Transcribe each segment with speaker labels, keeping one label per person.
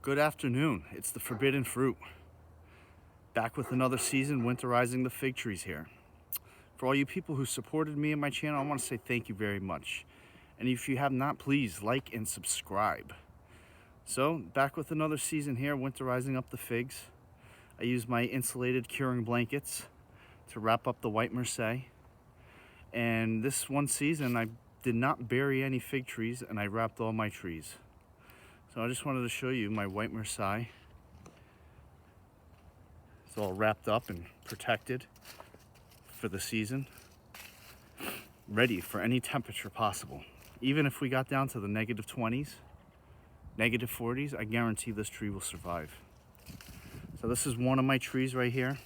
Speaker 1: Good afternoon. It's the Forbidden Fruit. Back with another season, winterizing the fig trees here. For all you people who supported me and my channel, I want to say thank you very much. And if you have not, please like and subscribe. So, back with another season here, winterizing up the figs. I use my insulated curing blankets to wrap up the white Marseille. And this one season, I did not bury any fig trees, and I wrapped all my trees. So I just wanted to show you my white Marseille. It's all wrapped up and protected for the season, ready for any temperature possible. Even if we got down to the -20s, -40s, I guarantee this tree will survive. So this is one of my trees right here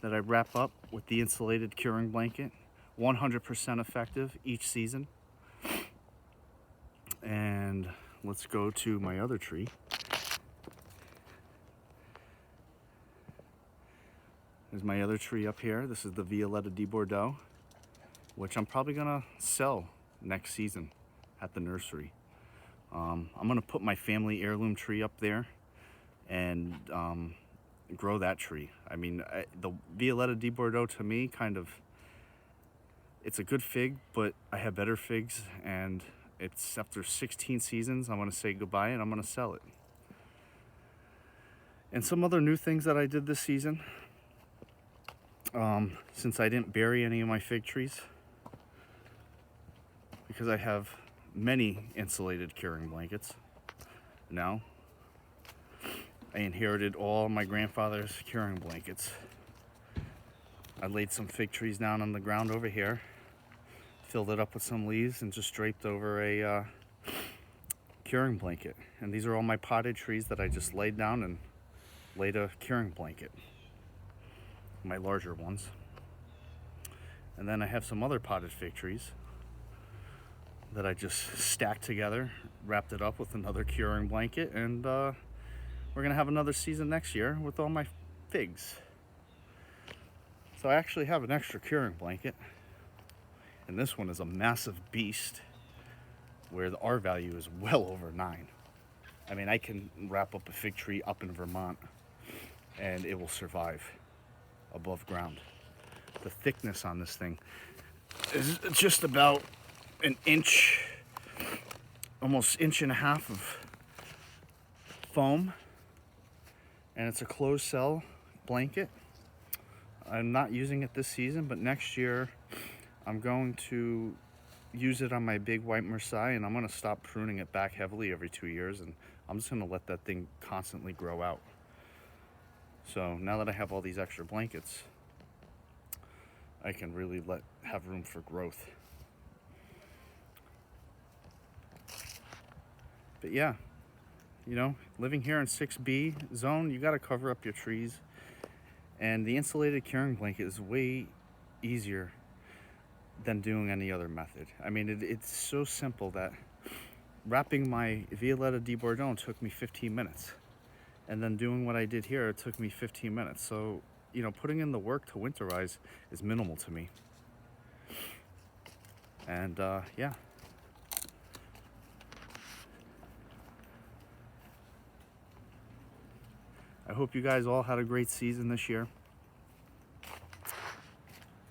Speaker 1: that I wrap up with the insulated curing blanket. 100% effective each season. And let's go to my other tree. There's my other tree up here. This is the Violeta de Bordeaux, which I'm probably gonna sell next season at the nursery. I'm gonna put my family heirloom tree up there and grow that tree. I mean, the Violeta de Bordeaux to me it's a good fig, but I have better figs, and it's after 16 seasons, I'm gonna say goodbye and I'm gonna sell it. And some other new things that I did this season, since I didn't bury any of my fig trees, because I have many insulated curing blankets now. I inherited all my grandfather's curing blankets. I laid some fig trees down on the ground over here, filled it up with some leaves, and just draped over a curing blanket. And these are all my potted trees that I just laid down and laid a curing blanket, my larger ones. And then I have some other potted fig trees that I just stacked together, wrapped it up with another curing blanket, and we're gonna have another season next year with all my figs. So I actually have an extra curing blanket, and this one is a massive beast where the R value is well over 9. I mean, I can wrap up a fig tree up in Vermont and it will survive above ground. The thickness on this thing is just about an inch, almost inch and a half of foam, and it's a closed cell blanket. I'm not using it this season, but next year I'm going to use it on my big white Marseille, and I'm going to stop pruning it back heavily every 2 years, and I'm just going to let that thing constantly grow out. So now that I have all these extra blankets, I can really have room for growth. But yeah, you know, living here in 6B zone, you got to cover up your trees, and the insulated curing blanket is way easier than doing any other method. I mean, it's so simple that wrapping my Violeta de Bordeaux took me 15 minutes. And then doing what I did here, it took me 15 minutes. So, you know, putting in the work to winterize is minimal to me. And yeah. I hope you guys all had a great season this year.